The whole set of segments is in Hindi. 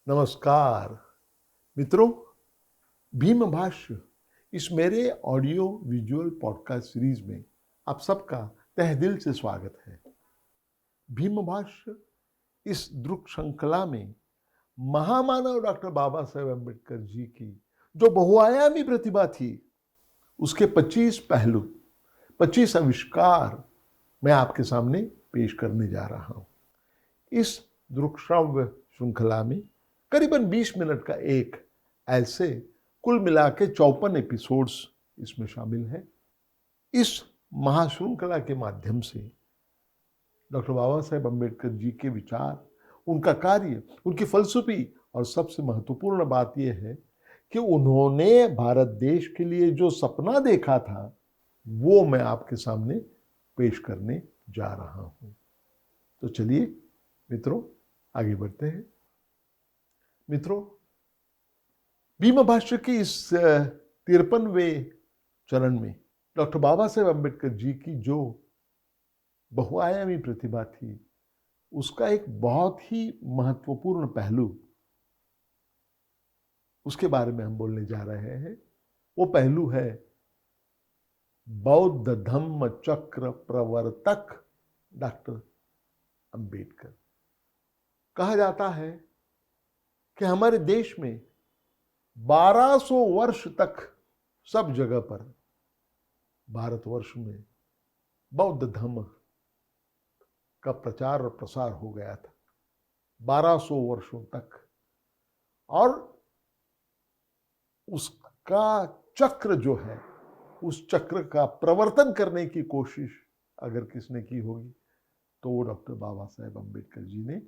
नमस्कार मित्रों, भीम भाष्य इस मेरे ऑडियो विजुअल पॉडकास्ट सीरीज में आप सबका तहे दिल से स्वागत है। भीम भाष्य इस दृक श्रृंखला में महामानव डॉक्टर बाबा साहेब अम्बेडकर जी की जो बहुआयामी प्रतिभा थी, उसके 25 पहलू, 25 आविष्कार मैं आपके सामने पेश करने जा रहा हूं। इस दृक्श्राव्य श्रृंखला में करीबन 20 मिनट का एक ऐसे कुल मिला के 54 एपिसोड्स इसमें शामिल है। इस महाश्रृंखला के माध्यम से डॉक्टर बाबा साहेब अम्बेडकर जी के विचार, उनका कार्य, उनकी फलसफी और सबसे महत्वपूर्ण बात यह है कि उन्होंने भारत देश के लिए जो सपना देखा था वो मैं आपके सामने पेश करने जा रहा हूं। तो चलिए मित्रों, आगे बढ़ते हैं। मित्रों, भीम भाष्य के इस 53वें चरण में डॉक्टर बाबा साहेब अम्बेडकर जी की जो बहुआयामी प्रतिभा थी, उसका एक बहुत ही महत्वपूर्ण पहलू, उसके बारे में हम बोलने जा रहे हैं। वो पहलू है बौद्ध धम्म चक्र प्रवर्तक डॉक्टर अम्बेडकर। कहा जाता है कि हमारे देश में 1200 वर्ष तक सब जगह पर भारतवर्ष में बौद्ध धर्म का प्रचार और प्रसार हो गया था 1200 वर्षों तक। और उसका चक्र जो है, उस चक्र का प्रवर्तन करने की कोशिश अगर किसने की होगी तो वो डॉक्टर बाबा साहेब अम्बेडकर जी ने,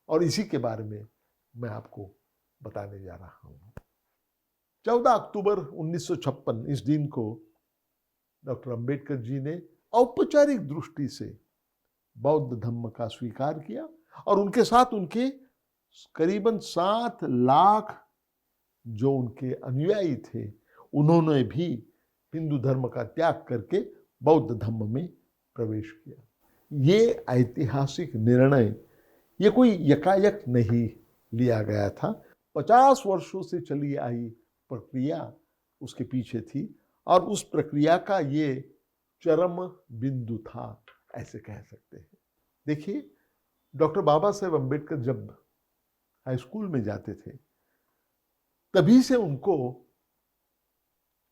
और इसी के बारे में मैं आपको बताने जा रहा हूं। 14 अक्टूबर 1956 इस दिन को डॉक्टर अम्बेडकर जी ने औपचारिक दृष्टि से बौद्ध धर्म का स्वीकार किया और उनके साथ उनके करीबन 7 लाख जो उनके अनुयायी थे, उन्होंने भी हिंदू धर्म का त्याग करके बौद्ध धर्म में प्रवेश किया। ये ऐतिहासिक निर्णय, ये कोई यकायक नहीं लिया गया था। 50 वर्षों से चली आई प्रक्रिया उसके पीछे थी और उस प्रक्रिया का ये चरम बिंदु था, ऐसे कह सकते हैं। देखिए, डॉक्टर बाबा साहेब अम्बेडकर जब हाई स्कूल में जाते थे, तभी से उनको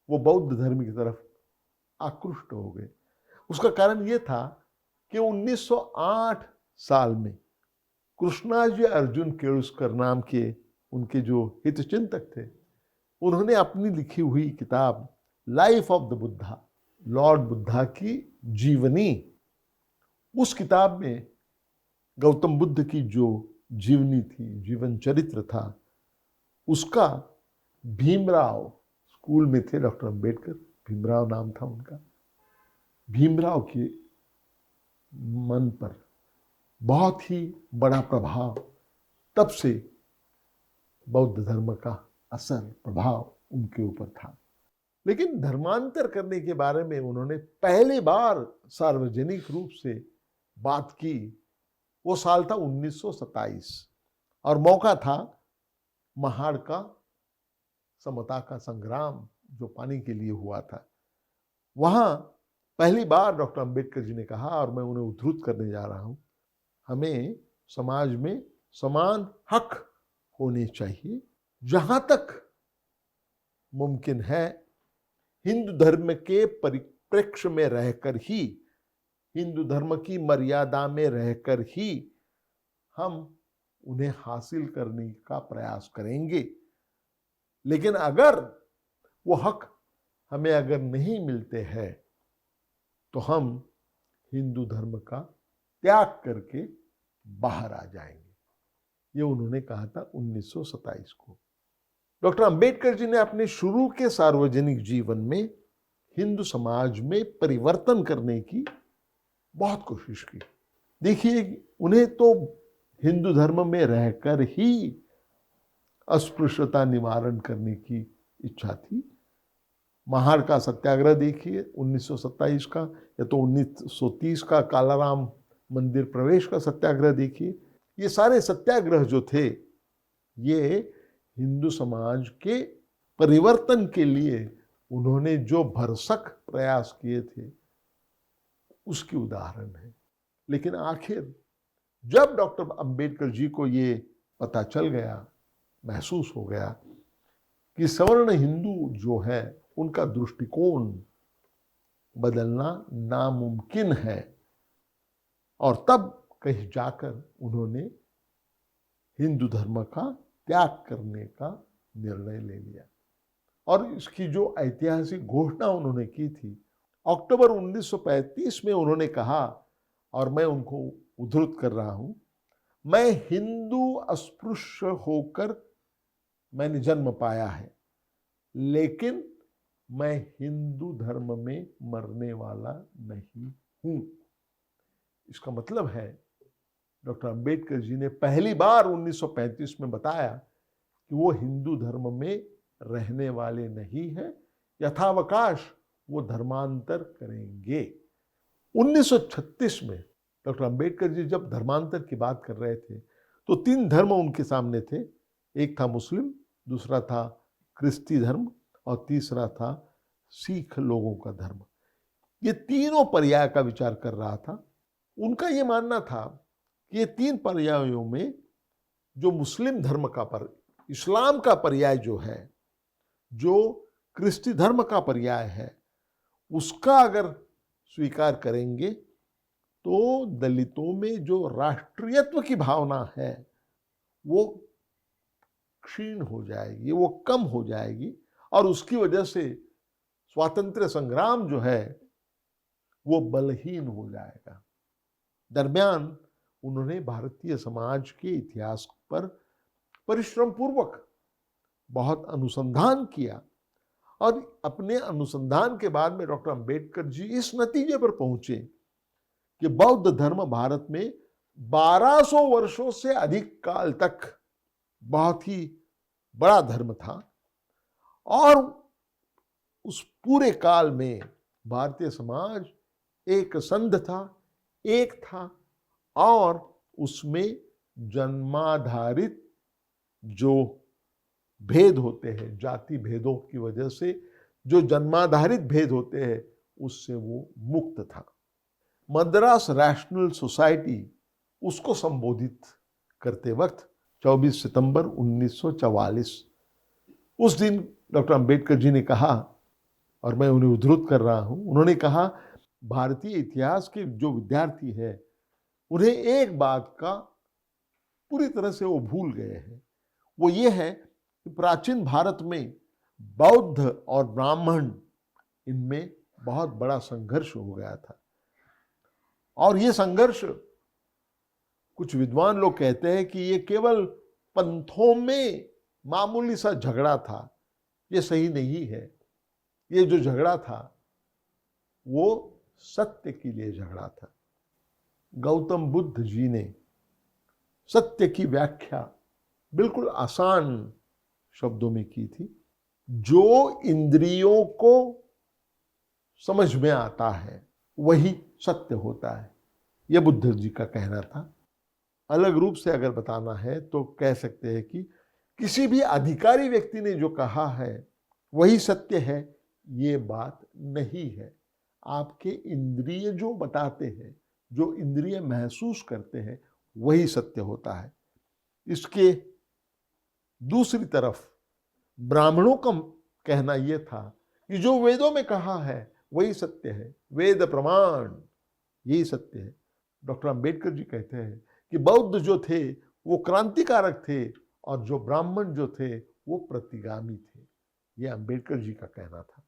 वो बौद्ध धर्म की तरफ आकृष्ट हो गए। उसका कारण ये था कि 1908 साल में कृष्णाजी अर्जुन केळुस्कर नाम के उनके जो हितचिंतक थे, उन्होंने अपनी लिखी हुई किताब life of the Buddha, Lord Buddha की जीवनी, उस किताब में गौतम बुद्ध की जो जीवनी थी, जीवन चरित्र था, उसका भीमराव, स्कूल में थे डॉक्टर अम्बेडकर, भीमराव नाम था उनका, भीमराव के मन पर बहुत ही बड़ा प्रभाव, तब से बौद्ध धर्म का असर, प्रभाव उनके ऊपर था। लेकिन धर्मांतर करने के बारे में उन्होंने पहली बार सार्वजनिक रूप से बात की, वो साल था 1927 और मौका था महाड़ का समता का संग्राम जो पाने के लिए हुआ था। वहां पहली बार डॉक्टर अम्बेडकर जी ने कहा, और मैं उन्हें उद्धृत करने जा रहा हूं, हमें समाज में समान हक होने चाहिए। जहां तक मुमकिन है हिंदू धर्म के परिप्रेक्ष्य में रहकर ही, हिंदू धर्म की मर्यादा में रहकर ही हम उन्हें हासिल करने का प्रयास करेंगे। लेकिन अगर वो हक हमें अगर नहीं मिलते हैं तो हम हिंदू धर्म का त्याग करके बाहर आ जाएंगे। ये उन्होंने कहा था 1927 को। डॉक्टर अम्बेडकर जी ने अपने शुरू के सार्वजनिक जीवन में हिंदू समाज में परिवर्तन करने की बहुत कोशिश की। देखिए, उन्हें तो हिंदू धर्म में रहकर ही अस्पृश्यता निवारण करने की इच्छा थी। महाड़ का सत्याग्रह देखिए 1927 का, या तो 1930 का कालाराम मंदिर प्रवेश का सत्याग्रह देखिए। ये सारे सत्याग्रह जो थे ये हिंदू समाज के परिवर्तन के लिए उन्होंने जो भरसक प्रयास किए थे उसकी उदाहरण है। लेकिन आखिर जब डॉक्टर अंबेडकर जी को ये पता चल गया, महसूस हो गया कि सवर्ण हिंदू जो है उनका दृष्टिकोण बदलना नामुमकिन है, और तब कहीं जाकर उन्होंने हिंदू धर्म का त्याग करने का निर्णय ले लिया। और इसकी जो ऐतिहासिक घोषणा उन्होंने की थी, अक्टूबर 1935 में उन्होंने कहा, और मैं उनको उद्धृत कर रहा हूं, मैं हिंदू अस्पृश्य होकर मैंने जन्म पाया है, लेकिन मैं हिंदू धर्म में मरने वाला नहीं हूं। इसका मतलब है डॉक्टर अंबेडकर जी ने पहली बार 1935 में बताया कि वो हिंदू धर्म में रहने वाले नहीं हैं, यथावकाश वो धर्मांतर करेंगे। 1936 में डॉक्टर अंबेडकर जी जब धर्मांतर की बात कर रहे थे तो 3 धर्म उनके सामने थे। एक था मुस्लिम, दूसरा था क्रिस्ती धर्म, और तीसरा था सिख लोगों का धर्म। ये तीनों पर्याय का विचार कर रहा था। उनका ये मानना था कि ये 3 पर्यायों में जो मुस्लिम धर्म का इस्लाम का पर्याय जो है, जो क्रिस्ती धर्म का पर्याय है, उसका अगर स्वीकार करेंगे तो दलितों में जो राष्ट्रीयत्व की भावना है वो क्षीण हो जाएगी, वो कम हो जाएगी, और उसकी वजह से स्वातंत्र्य संग्राम जो है वो बलहीन हो जाएगा। दरमियान उन्होंने भारतीय समाज के इतिहास पर परिश्रम पूर्वक बहुत अनुसंधान किया, और अपने अनुसंधान के बाद में डॉक्टर अंबेडकर जी इस नतीजे पर पहुंचे कि बौद्ध धर्म भारत में 1200 वर्षों से अधिक काल तक बहुत ही बड़ा धर्म था, और उस पूरे काल में भारतीय समाज एक संघ था, एक था, और उसमें जन्माधारित जो भेद होते हैं, जाति भेदों की वजह से जो जन्माधारित भेद होते हैं, उससे वो मुक्त था। मद्रास रैशनल सोसाइटी उसको संबोधित करते वक्त 24 सितंबर 1944 उस दिन डॉक्टर अंबेडकर जी ने कहा, और मैं उन्हें उद्धृत कर रहा हूं, उन्होंने कहा, भारतीय इतिहास के जो विद्यार्थी हैं उन्हें एक बात का पूरी तरह से वो भूल गए हैं। वो ये है कि प्राचीन भारत में बौद्ध और ब्राह्मण, इनमें बहुत बड़ा संघर्ष हो गया था, और ये संघर्ष कुछ विद्वान लोग कहते हैं कि ये केवल पंथों में मामूली सा झगड़ा था। ये सही नहीं है। ये जो झगड़ा था वो सत्य के लिए झगड़ा था। गौतम बुद्ध जी ने सत्य की व्याख्या बिल्कुल आसान शब्दों में की थी। जो इंद्रियों को समझ में आता है वही सत्य होता है, यह बुद्ध जी का कहना था। अलग रूप से अगर बताना है तो कह सकते हैं कि किसी भी अधिकारी व्यक्ति ने जो कहा है वही सत्य है, ये बात नहीं है। आपके इंद्रिय जो बताते हैं, जो इंद्रिय महसूस करते हैं, वही सत्य होता है। इसके दूसरी तरफ ब्राह्मणों का कहना यह था कि जो वेदों में कहा है वही सत्य है, वेद प्रमाण यही सत्य है। डॉक्टर अंबेडकर जी कहते हैं कि बौद्ध जो थे वो क्रांतिकारक थे, और जो ब्राह्मण जो थे वो प्रतिगामी थे। यह अंबेडकर जी का कहना था।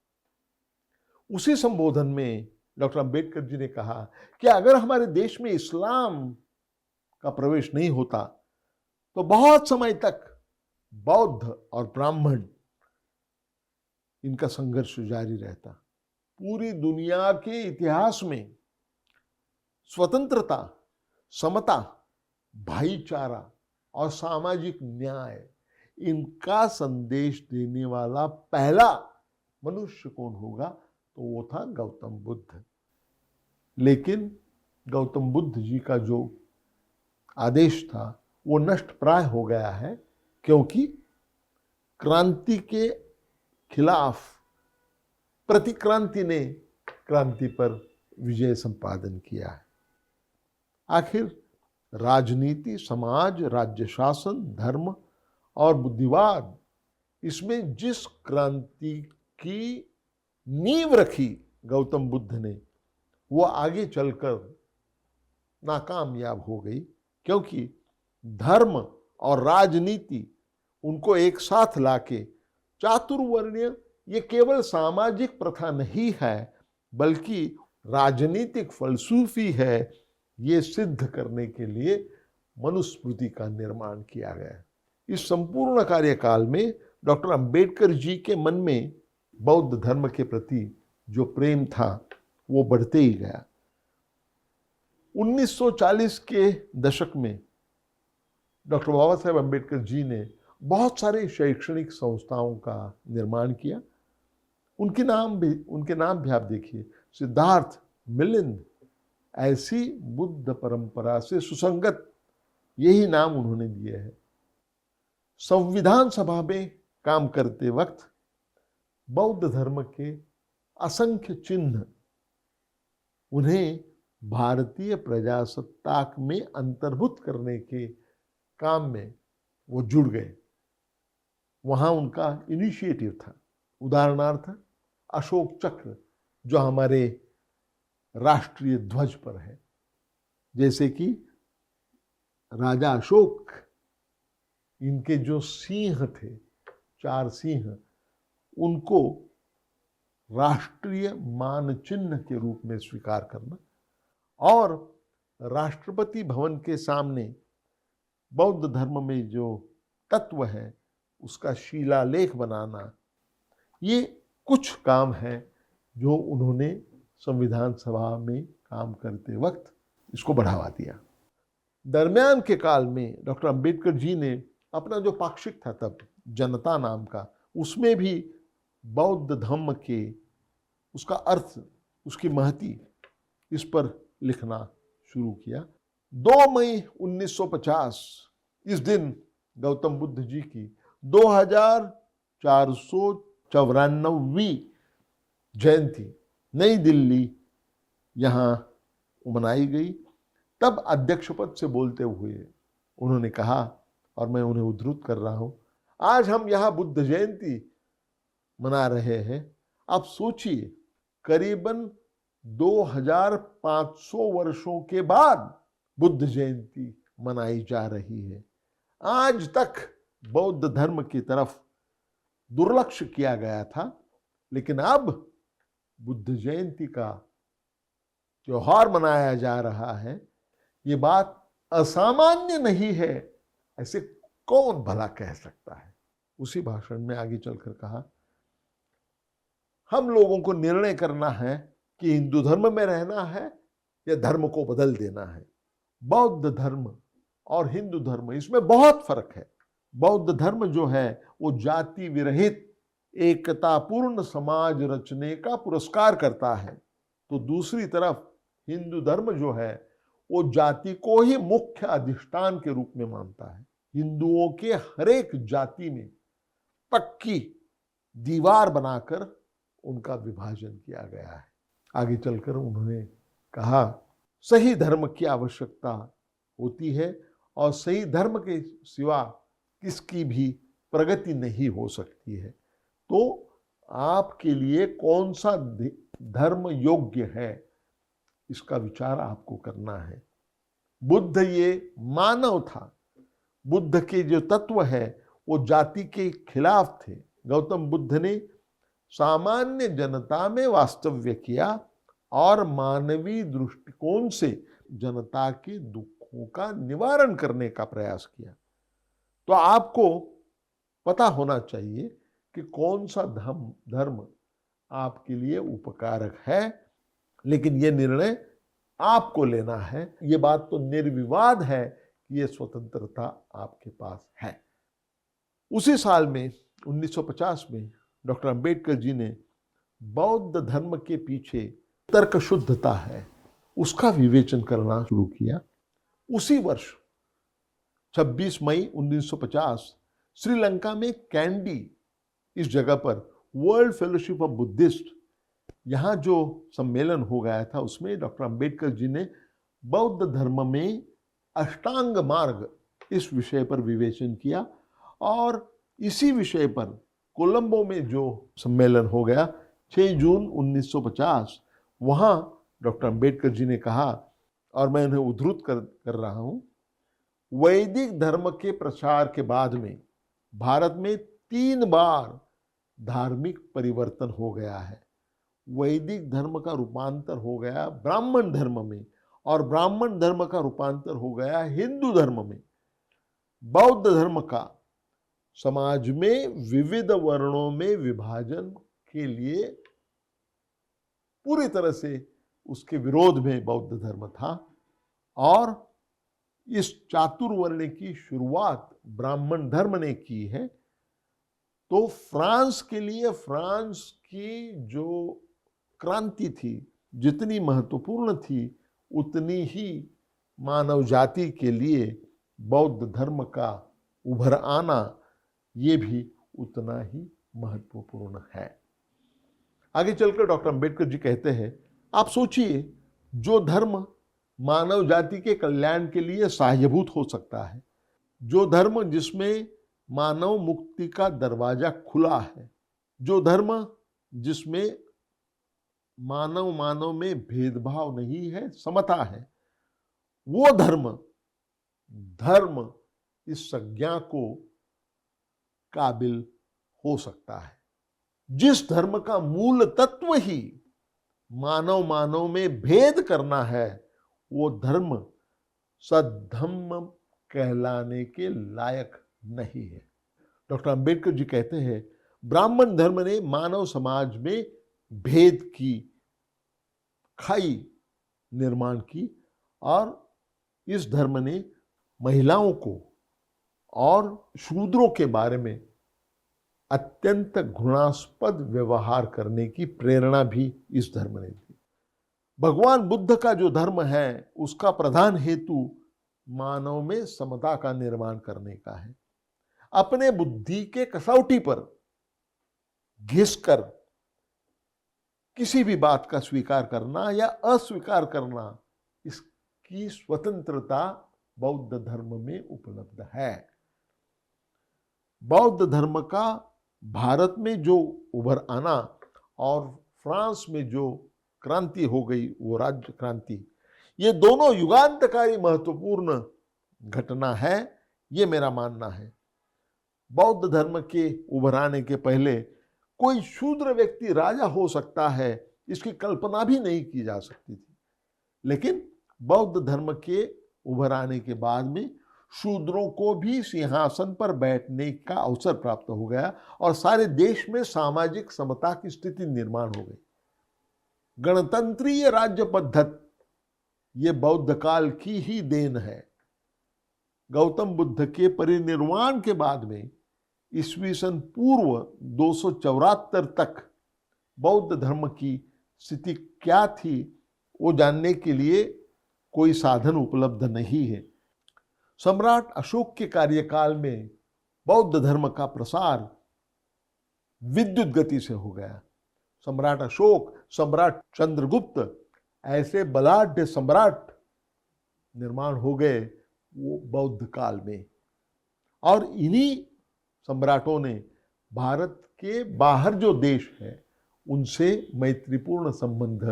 उसी संबोधन में डॉक्टर अंबेडकर जी ने कहा कि अगर हमारे देश में इस्लाम का प्रवेश नहीं होता तो बहुत समय तक बौद्ध और ब्राह्मण, इनका संघर्ष जारी रहता। पूरी दुनिया के इतिहास में स्वतंत्रता, समता, भाईचारा और सामाजिक न्याय, इनका संदेश देने वाला पहला मनुष्य कौन होगा, तो वो था गौतम बुद्ध। लेकिन गौतम बुद्ध जी का जो आदेश था वो नष्ट प्राय हो गया है, क्योंकि क्रांति के खिलाफ प्रतिक्रांति ने क्रांति पर विजय संपादन किया है। आखिर राजनीति, समाज, राज्य शासन, धर्म और बुद्धिवाद, इसमें जिस क्रांति की नींव रखी गौतम बुद्ध ने, वो आगे चलकर नाकामयाब हो गई, क्योंकि धर्म और राजनीति उनको एक साथ लाके चातुर्वर्ण्य ये केवल सामाजिक प्रथा नहीं है, बल्कि राजनीतिक फलसूफी है, ये सिद्ध करने के लिए मनुस्मृति का निर्माण किया गया। इस संपूर्ण कार्यकाल में डॉक्टर अंबेडकर जी के मन में बौद्ध धर्म के प्रति जो प्रेम था वो बढ़ते ही गया। 1940 के दशक में डॉक्टर बाबा साहेब अंबेडकर जी ने बहुत सारे शैक्षणिक संस्थाओं का निर्माण किया। उनके नाम भी आप देखिए, सिद्धार्थ, मिलिंद, ऐसी बुद्ध परंपरा से सुसंगत यही नाम उन्होंने दिए हैं। संविधान सभा में काम करते वक्त बौद्ध धर्म के असंख्य चिन्ह उन्हें भारतीय प्रजासत्ताक में अंतर्भुत करने के काम में वो जुड़ गए। वहाँ उनका इनिशिएटिव था। उदाहरणार्थ अशोक चक्र जो हमारे राष्ट्रीय ध्वज पर है, जैसे कि राजा अशोक, इनके जो सिंह थे, 4 सिंह, उनको राष्ट्रीय मानचिन्ह के रूप में स्वीकार करना और राष्ट्रपति भवन के सामने बौद्ध धर्म में जो तत्व है उसका शिलालेख बनाना, ये कुछ काम है जो उन्होंने संविधान सभा में काम करते वक्त इसको बढ़ावा दिया। दरमियान के काल में डॉक्टर अंबेडकर जी ने अपना जो पाक्षिक था तब, जनता नाम का, उसमें भी बौद्ध धर्म के उसका अर्थ, उसकी महती, इस पर लिखना शुरू किया। 2 मई 1950 इस दिन गौतम बुद्ध जी की 2494वीं जयंती नई दिल्ली यहाँ मनाई गई। तब अध्यक्ष पद से बोलते हुए उन्होंने कहा, और मैं उन्हें उद्धृत कर रहा हूँ, आज हम यहाँ बुद्ध जयंती मना रहे हैं। आप सोचिए, करीबन 2500 वर्षों के बाद बुद्ध जयंती मनाई जा रही है। आज तक बौद्ध धर्म की तरफ दुर्लक्ष्य किया गया था, लेकिन अब बुद्ध जयंती का त्योहार मनाया जा रहा है। ये बात असामान्य नहीं है, ऐसे कौन भला कह सकता है। उसी भाषण में आगे चलकर कहा, हम लोगों को निर्णय करना है कि हिंदू धर्म में रहना है या धर्म को बदल देना है। बौद्ध धर्म और हिंदू धर्म, इसमें बहुत फर्क है। बौद्ध धर्म जो है वो जाति विरहित एकतापूर्ण समाज रचने का पुरस्कार करता है, तो दूसरी तरफ हिंदू धर्म जो है वो जाति को ही मुख्य अधिष्ठान के रूप में मानता है। हिंदुओं के हर एक जाति में पक्की दीवार बनाकर उनका विभाजन किया गया है। आगे चलकर उन्होंने कहा, सही धर्म की आवश्यकता होती है और सही धर्म के सिवा किसकी भी प्रगति नहीं हो सकती है। तो आपके लिए कौन सा धर्म योग्य है, इसका विचार आपको करना है। बुद्ध ये मानव था। बुद्ध के जो तत्व है वो जाति के खिलाफ थे। गौतम बुद्ध ने सामान्य जनता में वास्तव्य किया और मानवीय दृष्टिकोण से जनता के दुखों का निवारण करने का प्रयास किया। तो आपको पता होना चाहिए कि कौन सा धर्म आपके लिए उपकारक है, लेकिन ये निर्णय आपको लेना है। ये बात तो निर्विवाद है कि ये स्वतंत्रता आपके पास है। उसी साल में 1950 में डॉक्टर अंबेडकर जी ने बौद्ध धर्म के पीछे तर्क शुद्धता है उसका विवेचन करना शुरू किया। उसी वर्ष 26 मई 1950 श्रीलंका में कैंडी इस जगह पर वर्ल्ड फेलोशिप ऑफ बुद्धिस्ट, यहाँ जो सम्मेलन हो गया था उसमें डॉक्टर अंबेडकर जी ने बौद्ध धर्म में अष्टांग मार्ग इस विषय पर विवेचन किया। और इसी विषय पर कोलंबो में जो सम्मेलन हो गया 6 जून 1950, वहाँ डॉक्टर अंबेडकर जी ने कहा, और मैं उन्हें उद्धृत कर रहा हूँ, वैदिक धर्म के प्रचार के बाद में भारत में 3 बार धार्मिक परिवर्तन हो गया है। वैदिक धर्म का रूपांतर हो गया ब्राह्मण धर्म में, और ब्राह्मण धर्म का रूपांतर हो गया हिंदू धर्म में। बौद्ध धर्म का समाज में विविध वर्णों में विभाजन के लिए पूरी तरह से उसके विरोध में बौद्ध धर्म था, और इस चातुर्वर्ण की शुरुआत ब्राह्मण धर्म ने की है। तो फ्रांस के लिए फ्रांस की जो क्रांति थी जितनी महत्वपूर्ण थी, उतनी ही मानव जाति के लिए बौद्ध धर्म का उभर आना ये भी उतना ही महत्वपूर्ण है। आगे चलकर डॉक्टर अंबेडकर जी कहते हैं, आप सोचिए, जो धर्म मानव जाति के कल्याण के लिए सहायभूत हो सकता है, जो धर्म जिसमें मानव मुक्ति का दरवाजा खुला है, जो धर्म जिसमें मानव में भेदभाव नहीं है, समता है, वो धर्म इस संज्ञा को काबिल हो सकता है। जिस धर्म का मूल तत्व ही मानव में भेद करना है, वो धर्म सद्धम्म कहलाने के लायक नहीं है। डॉक्टर अंबेडकर जी कहते हैं, ब्राह्मण धर्म ने मानव समाज में भेद की खाई निर्माण की, और इस धर्म ने महिलाओं को और शूद्रों के बारे में अत्यंत घृणास्पद व्यवहार करने की प्रेरणा भी इस धर्म ने दी। भगवान बुद्ध का जो धर्म है, उसका प्रधान हेतु मानव में समता का निर्माण करने का है। अपने बुद्धि के कसौटी पर घिसकर किसी भी बात का स्वीकार करना या अस्वीकार करना, इसकी स्वतंत्रता बौद्ध धर्म में उपलब्ध है। बौद्ध धर्म का भारत में जो उभर आना और फ्रांस में जो क्रांति हो गई, वो राज्य क्रांति, ये दोनों युगांतकारी महत्वपूर्ण घटना है, ये मेरा मानना है। बौद्ध धर्म के उभर आने के पहले कोई शूद्र व्यक्ति राजा हो सकता है, इसकी कल्पना भी नहीं की जा सकती थी। लेकिन बौद्ध धर्म के उभर आने के बाद में शूद्रों को भी सिंहासन पर बैठने का अवसर प्राप्त हो गया, और सारे देश में सामाजिक समता की स्थिति निर्माण हो गई। गणतंत्रीय राज्य पद्धति ये बौद्ध काल की ही देन है। गौतम बुद्ध के परिनिर्वाण के बाद में ईस्वी सन पूर्व 274 तक बौद्ध धर्म की स्थिति क्या थी, वो जानने के लिए कोई साधन उपलब्ध नहीं है। सम्राट अशोक के कार्यकाल में बौद्ध धर्म का प्रसार विद्युत गति से हो गया। सम्राट अशोक, सम्राट चंद्रगुप्त, ऐसे बलाढ्य सम्राट निर्माण हो गए वो बौद्ध काल में, और इन्हीं सम्राटों ने भारत के बाहर जो देश है उनसे मैत्रीपूर्ण संबंध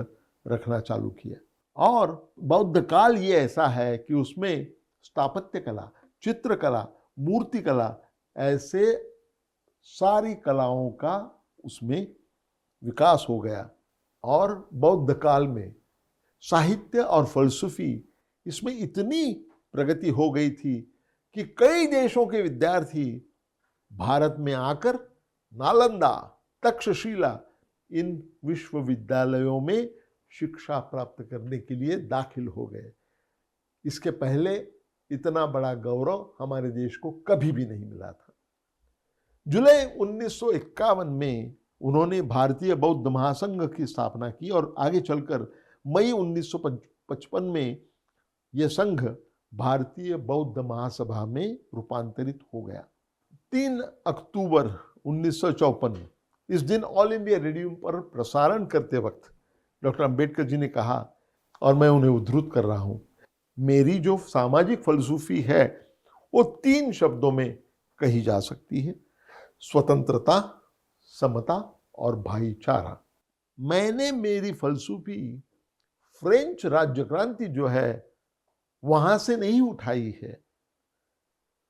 रखना चालू किया। और बौद्ध काल ये ऐसा है कि उसमें स्थापत्य कला, चित्रकला, मूर्तिकला, ऐसे सारी कलाओं का उसमें विकास हो गया। और बौद्ध काल में साहित्य और फलसफी इसमें इतनी प्रगति हो गई थी कि कई देशों के विद्यार्थी भारत में आकर नालंदा, तक्षशिला इन विश्वविद्यालयों में शिक्षा प्राप्त करने के लिए दाखिल हो गए। इसके पहले इतना बड़ा गौरव हमारे देश को कभी भी नहीं मिला था। जुलाई 1951 में उन्होंने भारतीय बौद्ध महासंघ की स्थापना की, और आगे चलकर मई 1955 में यह संघ भारतीय बौद्ध महासभा में रूपांतरित हो गया। 3 अक्टूबर 1954 इस दिन ऑल इंडिया रेडियो पर प्रसारण करते वक्त डॉक्टर अंबेडकर जी ने कहा, और मैं उन्हें उद्धृत कर रहा हूं, मेरी जो सामाजिक फलसफी है वो 3 शब्दों में कही जा सकती है: स्वतंत्रता, समता और भाईचारा। मैंने मेरी फलसफी फ्रेंच राज्य क्रांति जो है वहां से नहीं उठाई है।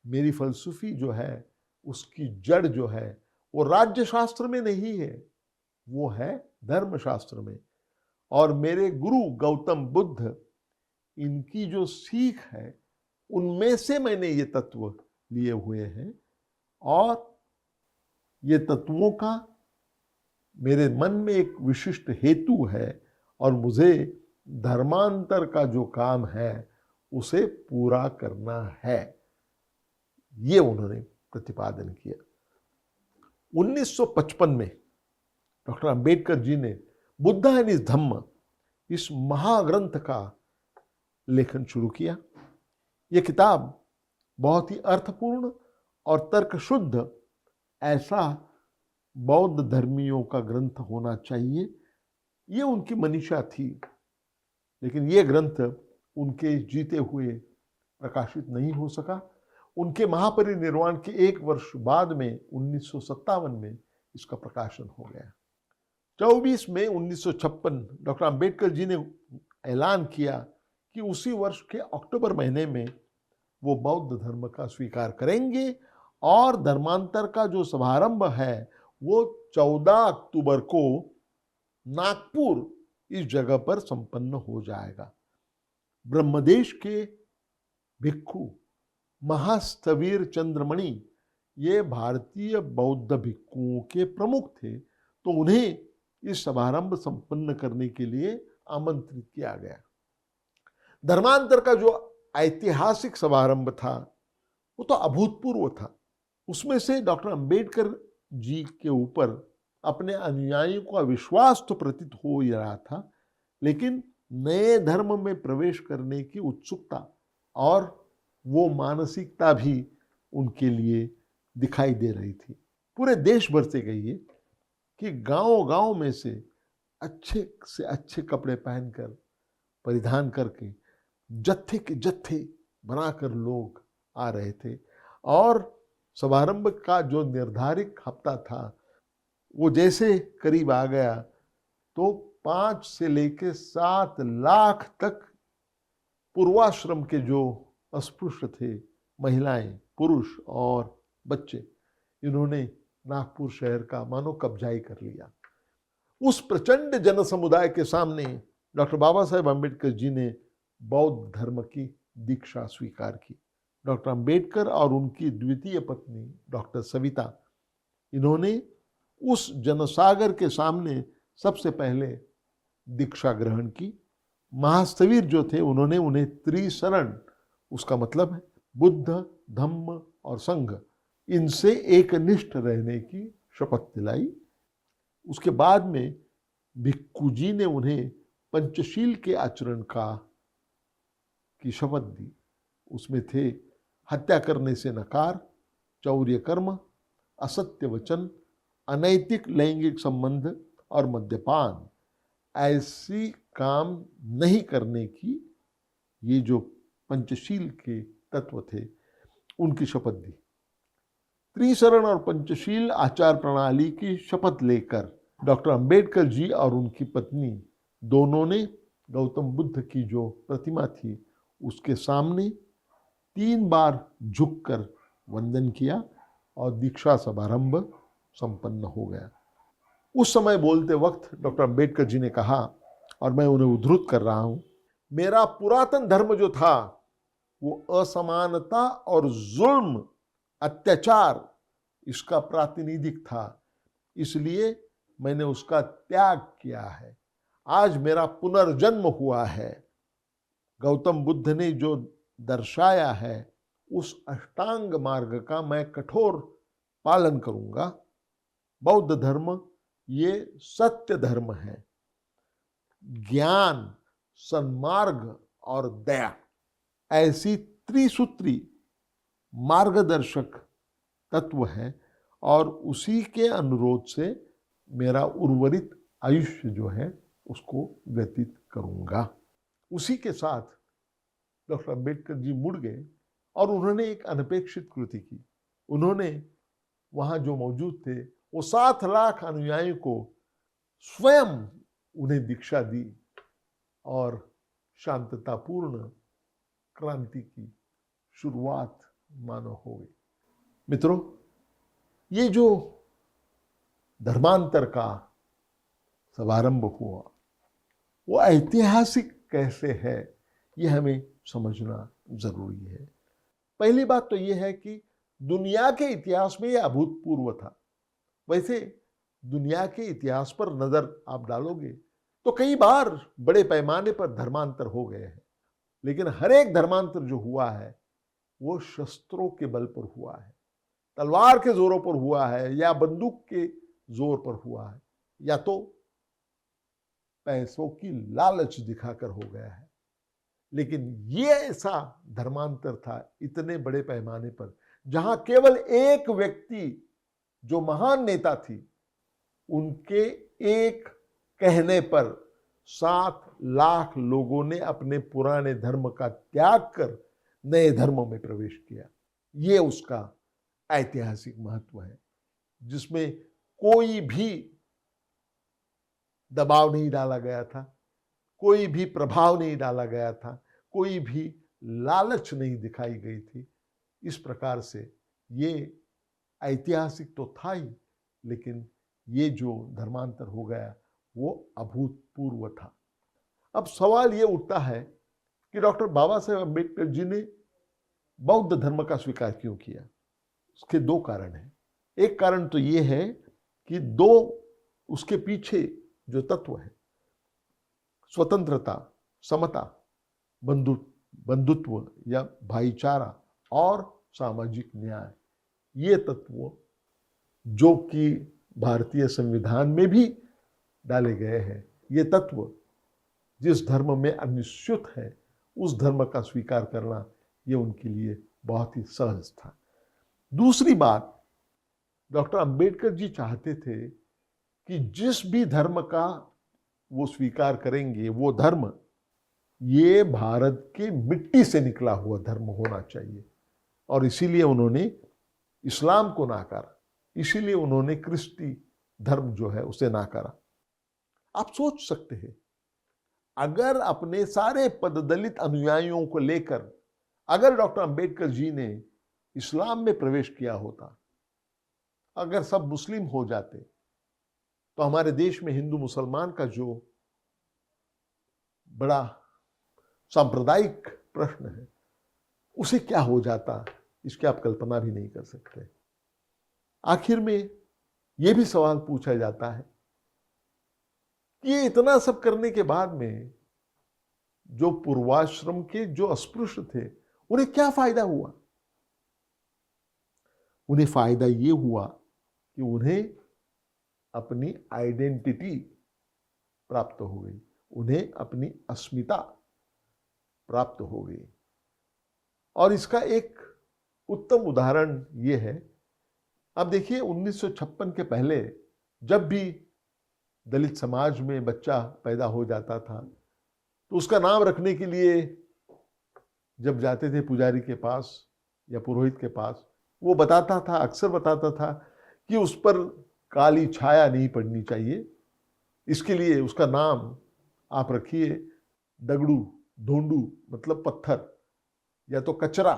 मेरी फलसफी जो है उसकी जड़ जो है वो राज्य शास्त्र में नहीं है, वो है धर्मशास्त्र में। और मेरे गुरु गौतम बुद्ध, इनकी जो सीख है उनमें से मैंने ये तत्व लिए हुए हैं, और ये तत्वों का मेरे मन में एक विशिष्ट हेतु है, और मुझे धर्मांतर का जो काम है उसे पूरा करना है, ये उन्होंने प्रतिपादन किया। 1955 में डॉक्टर अंबेडकर जी ने बुद्धा एंड हिज धम्म इस महाग्रंथ का लेखन शुरू किया। यह किताब बहुत ही अर्थपूर्ण और तर्कशुद्ध ऐसा बौद्ध धर्मियों का ग्रंथ होना चाहिए, ये उनकी मनीषा थी। लेकिन यह ग्रंथ उनके जीते हुए प्रकाशित नहीं हो सका। उनके महापरिनिर्वाण के 1 वर्ष बाद में 1957 में इसका प्रकाशन हो गया। 24 मई 1956 डॉक्टर अंबेडकर जी ने ऐलान किया कि उसी वर्ष के अक्टूबर महीने में वो बौद्ध धर्म का स्वीकार करेंगे, और धर्मांतर का जो शुभारंभ है वो 14 अक्टूबर को नागपुर इस जगह पर संपन्न हो जाएगा। ब्रह्मदेश के भिक्खु महास्थवीर चंद्रमणि ये भारतीय बौद्ध भिक्खुओं के प्रमुख थे, तो उन्हें इस समारंभ संपन्न करने के लिए आमंत्रित किया गया। धर्मांतर का जो ऐतिहासिक समारंभ था वो तो अभूतपूर्व था। उसमें से डॉक्टर अंबेडकर जी के ऊपर अपने अनुयायियों का विश्वास तो प्रतीत हो ही रहा था, लेकिन नए धर्म में प्रवेश करने की उत्सुकता और वो मानसिकता भी उनके लिए दिखाई दे रही थी। पूरे देश भर से कहिए कि गांव-गांव में से अच्छे कपड़े पहनकर, परिधान करके जत्थे के जत्थे बनाकर लोग आ रहे थे, और समारंभ का जो निर्धारित हफ्ता था वो जैसे करीब आ गया तो 5 से लेकर 7 लाख तक पूर्वाश्रम के जो अस्पृश्य थे, महिलाएं, पुरुष और बच्चे, इन्होंने नागपुर शहर का मानो कब्जा ही कर लिया। उस प्रचंड जन समुदाय के सामने डॉक्टर बाबा साहेब अम्बेडकर जी ने बौद्ध धर्म की दीक्षा स्वीकार की। डॉक्टर अम्बेडकर और उनकी द्वितीय पत्नी डॉक्टर सविता, इन्होंने उस जनसागर के सामने सबसे पहले दीक्षा ग्रहण की। महास्थवीर जो थे उन्होंने उन्हें त्रिशरण, उसका मतलब है बुद्ध, धम्म और संघ, इनसे एकनिष्ठ रहने की शपथ दिलाई। उसके बाद में भिक्खु जी ने उन्हें पंचशील के आचरण की शपथ दी। उसमें थे हत्या करने से नकार, चौर्य कर्म, असत्य वचन, अनैतिक लैंगिक संबंध और मद्यपान। ऐसी काम नहीं करने की ये जो पंचशील के तत्व थे उनकी शपथ दी। त्रिशरण और पंचशील आचार प्रणाली की शपथ लेकर डॉक्टर अंबेडकर जी और उनकी पत्नी दोनों ने गौतम बुद्ध की जो प्रतिमा थी उसके सामने 3 बार झुककर वंदन किया और दीक्षा समारंभ संपन्न हो गया। उस समय बोलते वक्त डॉक्टर अंबेडकर जी ने कहा, और मैं उन्हें उद्धृत कर रहा हूं, मेरा पुरातन धर्म जो था वो असमानता और जुल्म, अत्याचार, इसका प्रातिनिधिक था, इसलिए मैंने उसका त्याग किया है। आज मेरा पुनर्जन्म हुआ है। गौतम बुद्ध ने जो दर्शाया है उस अष्टांग मार्ग का मैं कठोर पालन करूंगा। बौद्ध धर्म ये सत्य धर्म है। ज्ञान, सन्मार्ग और दया, ऐसी त्रिसूत्री मार्गदर्शक तत्व है और उसी के अनुरोध से मेरा उर्वरित आयुष्य जो है उसको व्यतीत करूँगा। उसी के साथ डॉक्टर अम्बेडकर जी मुड़ गए और उन्होंने एक अनपेक्षित कृति की। उन्होंने वहाँ जो मौजूद थे वो 7 लाख अनुयायियों को स्वयं उन्हें दीक्षा दी और शांततापूर्ण क्रांति की शुरुआत मानो हो गई। मित्रों, ये जो धर्मांतर का शुभारंभ हुआ वो ऐतिहासिक कैसे है ये हमें समझना जरूरी है। पहली बात तो ये है कि दुनिया के इतिहास में ये अभूतपूर्व था। वैसे दुनिया के इतिहास पर नजर आप डालोगे तो कई बार बड़े पैमाने पर धर्मांतर हो गए हैं, लेकिन हर एक धर्मांतर जो हुआ है वो शस्त्रों के बल पर हुआ है, तलवार के जोरों पर हुआ है या बंदूक के जोर पर हुआ है, या तो पैसों की लालच दिखाकर हो गया है। लेकिन ये ऐसा धर्मांतर था इतने बड़े पैमाने पर, जहां केवल एक व्यक्ति जो महान नेता थी उनके एक कहने पर 7 लाख लोगों ने अपने पुराने धर्म का त्याग कर नए धर्मों में प्रवेश किया। ये उसका ऐतिहासिक महत्व है, जिसमें कोई भी दबाव नहीं डाला गया था, कोई भी प्रभाव नहीं डाला गया था, कोई भी लालच नहीं दिखाई गई थी। इस प्रकार से ये ऐतिहासिक तो था ही, लेकिन ये जो धर्मांतर हो गया वो अभूतपूर्व था। अब सवाल ये उठता है कि डॉक्टर बाबा साहेब अम्बेडकर जी ने बौद्ध धर्म का स्वीकार क्यों किया। उसके 2 कारण हैं। एक कारण तो ये है कि उसके पीछे जो तत्व है, स्वतंत्रता, समता, बंधुत्व या भाईचारा और सामाजिक न्याय, ये तत्व जो कि भारतीय संविधान में भी डाले गए हैं, ये तत्व जिस धर्म में अनिश्चित है उस धर्म का स्वीकार करना ये उनके लिए बहुत ही सहज था। दूसरी बात, डॉक्टर अंबेडकर जी चाहते थे कि जिस भी धर्म का वो स्वीकार करेंगे वो धर्म ये भारत की मिट्टी से निकला हुआ धर्म होना चाहिए, और इसीलिए उन्होंने इस्लाम को नाकारा, इसीलिए उन्होंने क्रिस्ती धर्म जो है उसे नाकारा। आप सोच सकते हैं, अगर अपने सारे पददलित अनुयायियों को लेकर अगर डॉक्टर अंबेडकर जी ने इस्लाम में प्रवेश किया होता, अगर सब मुस्लिम हो जाते, तो हमारे देश में हिंदू मुसलमान का जो बड़ा सांप्रदायिक प्रश्न है उसे क्या हो जाता, इसकी आप कल्पना भी नहीं कर सकते। आखिर में यह भी सवाल पूछा जाता है कि ये इतना सब करने के बाद में जो पूर्वाश्रम के जो अस्पृश्य थे उन्हें क्या फायदा हुआ। उन्हें फायदा ये हुआ कि उन्हें अपनी आइडेंटिटी प्राप्त हो गई, उन्हें अपनी अस्मिता प्राप्त हो गई। और इसका एक उत्तम उदाहरण ये है, अब देखिए 1956 के पहले जब भी दलित समाज में बच्चा पैदा हो जाता था तो उसका नाम रखने के लिए जब जाते थे पुजारी के पास या पुरोहित के पास, वो बताता था, अक्सर बताता था कि उस पर काली छाया नहीं पड़नी चाहिए, इसके लिए उसका नाम आप रखिए दगड़ू, ढोंडू मतलब पत्थर या तो कचरा,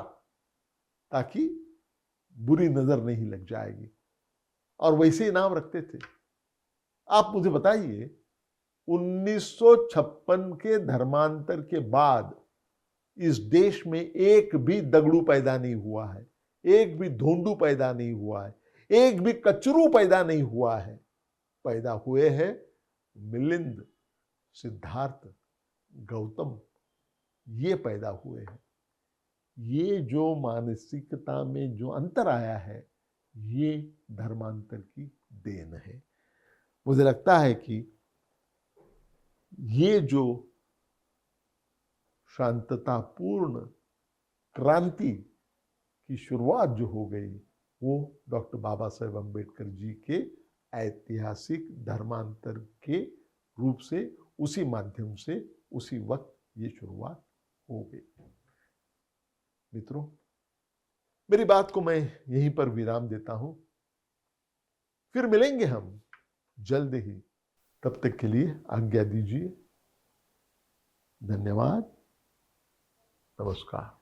ताकि बुरी नजर नहीं लग जाएगी। और वैसे ही नाम रखते थे। आप मुझे बताइए 1956 के धर्मांतर के बाद इस देश में एक भी दगड़ू पैदा नहीं हुआ है, एक भी ढोंडू पैदा नहीं हुआ है, एक भी कचरू पैदा नहीं हुआ है। पैदा हुए हैं मिलिंद, सिद्धार्थ, गौतम, ये पैदा हुए हैं। ये जो मानसिकता में जो अंतर आया है ये धर्मांतर की देन है। मुझे लगता है कि ये जो शांततापूर्ण क्रांति की शुरुआत जो हो गई वो डॉक्टर बाबा साहेब अम्बेडकर जी के ऐतिहासिक धर्मांतर के रूप से, उसी माध्यम से, उसी वक्त ये शुरुआत हो गई। मित्रों, मेरी बात को मैं यहीं पर विराम देता हूं। फिर मिलेंगे हम जल्द ही। तब तक के लिए आज्ञा दीजिए। धन्यवाद। नमस्कार।